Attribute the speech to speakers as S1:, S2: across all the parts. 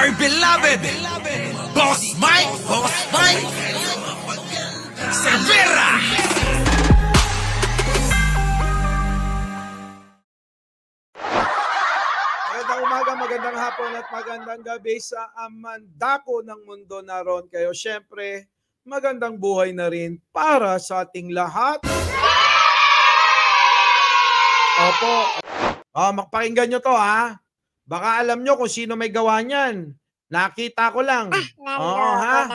S1: my beloved Boss Mike Cervera.
S2: Magandang umaga, magandang hapon at magandang gabi sa amandako ng mundo naroon kayo. Siyempre, magandang buhay na rin para sa ating lahat. Opo. Makpakinggan nyo to ha. Baka alam nyo kung sino may gawa niyan. Nakita ko lang. Oo ha.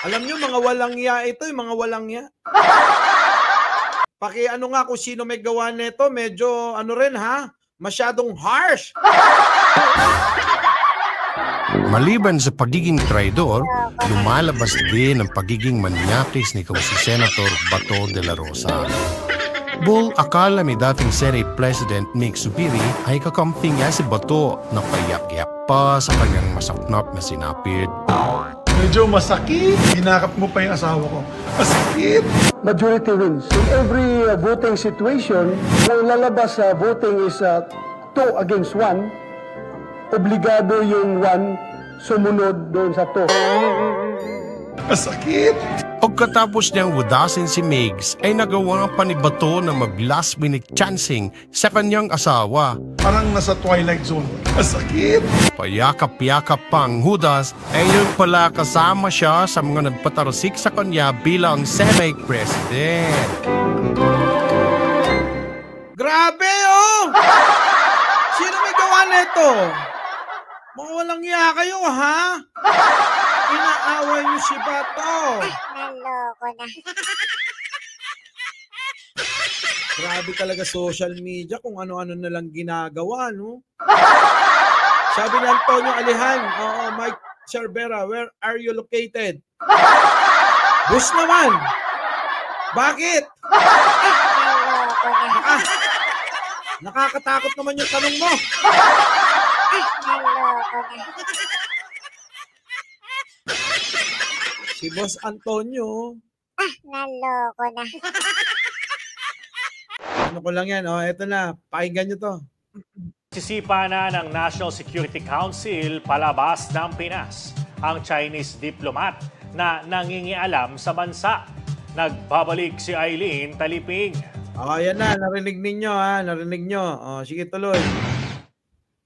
S2: Alam nyo, mga walang ya ito, yung mga walang ya. Ano nga kung sino may gawa nito, medyo ano rin ha, masyadong harsh.
S3: Maliban sa pagiging traidor, lumalabas din ang pagiging manyakis ni si Senator Bato de la Rosa. Bull akala ni dating Senate President Mig Zubiri ay kakamping niya si Bato na payak-yak pa sa kanyang masaknap na sinapit.
S4: Medyo masakit. Hinakap mo pa yung asawa ko. Masakit.
S5: Majority wins. In every voting situation, kung lalabas sa voting is 2 against 1, obligado yung 1 sumunod doon sa 2.
S4: Masakit.
S3: Pagkatapos niyang wudasin si Migs, ay nagawa pa ni Bato na mag-last minute chancing sa kanyang asawa.
S4: Parang nasa twilight zone. Masakit.
S3: Payakap-yakap pang hudas, ay yun pala kasama siya sa mga nagpatarsik sa kanya bilang Senate President.
S2: Grabe oh! Sino may gawa nito? Mga walang iya kayo ha? Inaaway niyo si Bato.
S6: Naloko na.
S2: Grabe talaga social media kung ano-ano na lang ginagawa, no? Sabi ni Antonio Alihan, Mike Cervera, where are you located? Bus naman. Bakit?
S6: Naloko na.
S2: Nakakatakot naman yung tanong mo.
S6: Naloko na.
S2: Si Boss Antonio.
S6: Naloko na.
S2: Ano ko lang yan, eto na, pakinggan nyo to.
S7: Sisipa na ng National Security Council palabas ng Pinas ang Chinese diplomat na nangingialam sa bansa. Nagbabalik si Eileen Taliping.
S2: Yan na, narinig ninyo ha, narinig nyo. Sige, tuloy.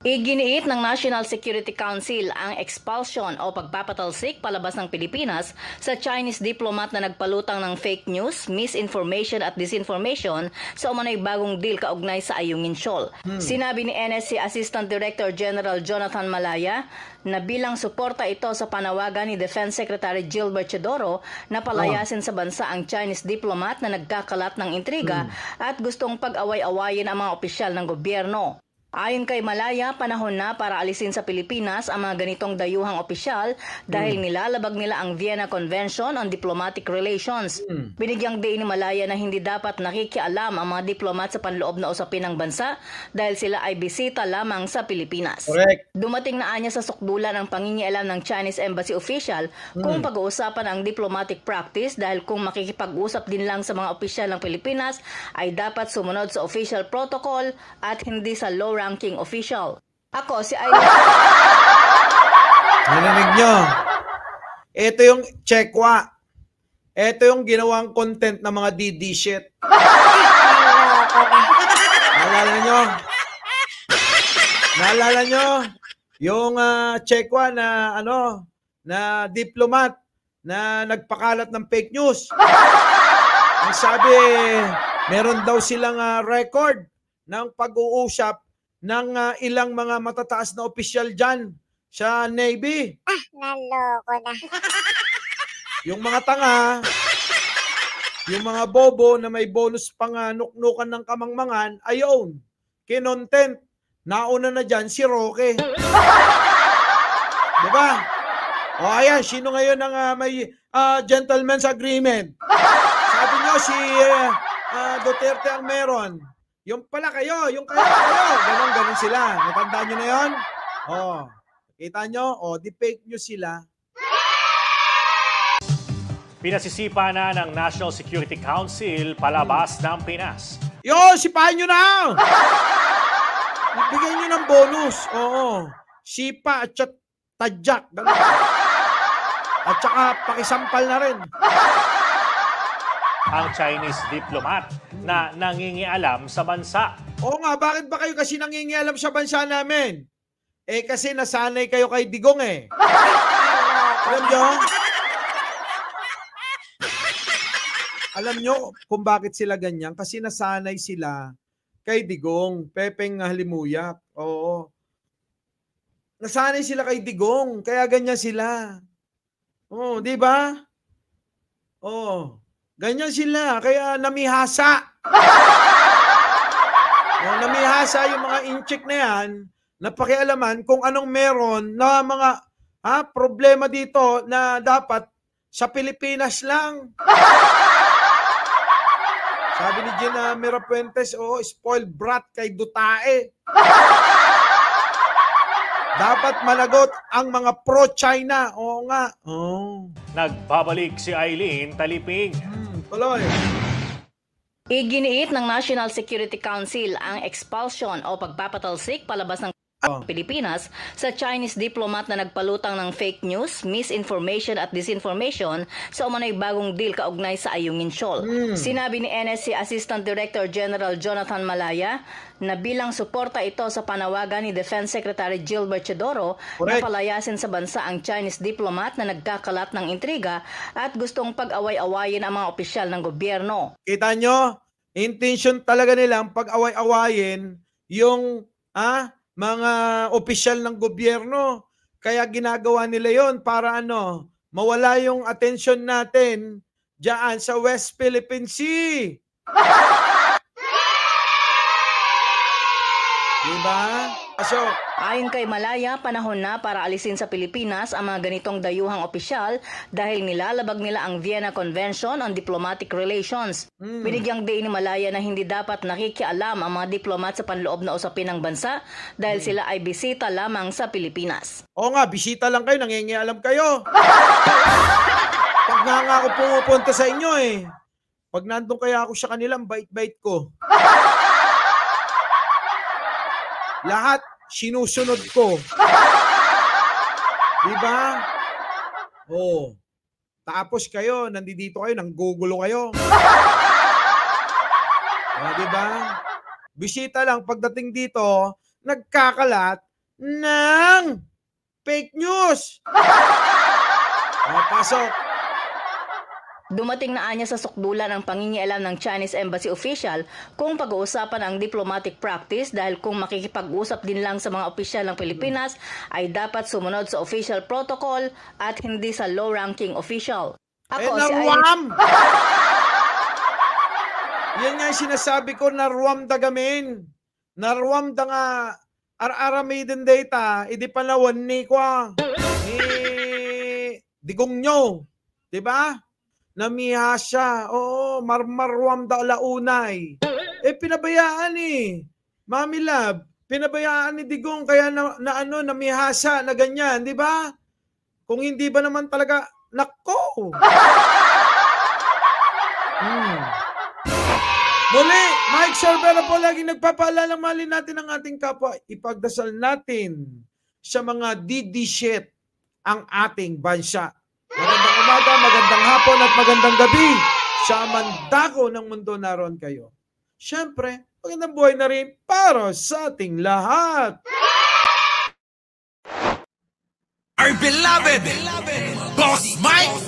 S8: Iginiit ng National Security Council ang expulsion o pagpapatalsik palabas ng Pilipinas sa Chinese diplomat na nagpalutang ng fake news, misinformation at disinformation sa umano'y bagong deal kaugnay sa Ayungin Shoal. Sinabi ni NSC Assistant Director General Jonathan Malaya na bilang suporta ito sa panawagan ni Defense Secretary Gilbert Chodoro na palayasin sa bansa ang Chinese diplomat na nagkakalat ng intriga at gustong pag-away-awayin ang mga opisyal ng gobyerno. Ayon kay Malaya, panahon na para alisin sa Pilipinas ang mga ganitong dayuhang opisyal dahil nilalabag nila ang Vienna Convention on Diplomatic Relations. Binigyang day ni Malaya na hindi dapat nakikialam ang mga diplomat sa panloob na usapin ng bansa dahil sila ay bisita lamang sa Pilipinas.
S2: Correct.
S8: Dumating na anya sa sukdulan ang pangingialam ng Chinese Embassy official kung pag-uusapan ang diplomatic practice dahil kung makikipag-usap din lang sa mga opisyal ng Pilipinas ay dapat sumunod sa official protocol at hindi sa low-ranking official. Ako, si Eileen.
S2: Narinig nyo? Ito yung Chekwa. Ito yung ginawang content ng mga DD shit.
S6: Naloko na.
S2: Naalala nyo? Naalala nyo? Yung Chekwa na na diplomat na nagpakalat ng fake news. Ang sabi, meron daw silang record ng pag-uusap ng ilang mga matataas na opisyal dyan sa Navy.
S6: Naloko na.
S2: Yung mga tanga, yung mga bobo na may bonus pang nuknukan ng kamangmangan, ayon, kinontent. Nauna na dyan si Roque. Diba? Ayan, sino ngayon ang may gentleman's agreement? Sabi nyo si Duterte ang meron. Yung pala kayo, yung kayo. Ganon sila. Natandaan nyo na yun? Kita nyo? Di fake news sila.
S7: Pinasisipa na ng National Security Council palabas ng Pinas.
S2: Sipahan nyo na! Bigyan nyo ng ang bonus. Oo. Sipa at tadyak. Ganun. At saka pakisampal na rin.
S7: Ang Chinese diplomat na nangingialam sa bansa.
S2: Oo nga, bakit ba kayo kasi nangingialam sa bansa namin? Eh kasi nasanay kayo kay Digong eh. Alam nyo? Alam nyo kung bakit sila ganyan? Kasi nasanay sila kay Digong, Pepeng Halimuyak. Oo. Nasanay sila kay Digong, kaya ganyan sila. Oh, di ba? Oh, ganyan sila, kaya namihasa. Oh, namihasa yung mga incheck na yan, napakialaman kung anong meron na mga problema dito na dapat sa Pilipinas lang. Sabi ni Gina Mirapuentes, spoiled brat kay Dutae. Dapat managot ang mga pro-China. Oo nga. Oh.
S7: Nagbabalik si Eileen Taliping.
S2: Tuloy.
S8: Iginiit ng National Security Council ang expulsion o pagpapatalsik palabas ng Pilipinas sa Chinese diplomat na nagpalutang ng fake news, misinformation at disinformation sa umano'y bagong deal kaugnay sa Ayungin Shoal. Sinabi ni NSC Assistant Director General Jonathan Malaya na bilang suporta ito sa panawagan ni Defense Secretary Gilbert Chodoro na palayasin sa bansa ang Chinese diplomat na nagkakalat ng intriga at gustong pag-away-awayin ang mga opisyal ng gobyerno.
S2: Kita nyo? Intention talaga nilang pag-away-awayin yung mga opisyal ng gobyerno. Kaya ginagawa nila yon para mawala yung atensyon natin diyan sa West Philippine Sea. Diba? So,
S8: ayon kay Malaya, panahon na para alisin sa Pilipinas ang mga ganitong dayuhang opisyal dahil nilalabag nila ang Vienna Convention on Diplomatic Relations. Binigyang diin ni Malaya na hindi dapat nakikialam ang mga diplomat sa panloob na usapin ng bansa dahil sila ay bisita lamang sa Pilipinas.
S2: Oo nga, bisita lang kayo, nangingialam kayo. Pag nga ako pumupunta sa inyo pag nandun kaya ako sa kanila, bait-bait ko. Lahat sinusunod ko. Diba? Oh. Tapos kayo, nandito kayo, nanggugulo kayo. Diba? Bisita lang, pagdating dito, nagkakalat ng fake news. Pasok.
S8: Dumating na anya sa sukdulan ang pangingialam ng Chinese Embassy official kung pag-uusapan ang diplomatic practice dahil kung makikipag-usap din lang sa mga opisyal ng Pilipinas ay dapat sumunod sa official protocol at hindi sa low-ranking official. Ako si
S2: Eileen. Yan nga yung sinasabi ko, naruam dagamin. Naruam da nga ar-aramidin data, idi palawan ni kwa. Ni Digong nyo. Diba? Namiha siya. Oo, marmarwam da launay. Pinabayaan Mami Love, pinabayaan ni Digong kaya namihasa na ganyan, di ba? Kung hindi ba naman talaga, nako. Muli, Mike Sorbera po laging nagpapaalala, malin natin ang ating kapwa. Ipagdasal natin sa mga didishit ang ating bansa. Magandang umaga, magandang hapon at magandang gabi sa mandako ng mundo naroon kayo. Siyempre, magandang buhay na rin para sa ating lahat.
S1: Our beloved Boss Mike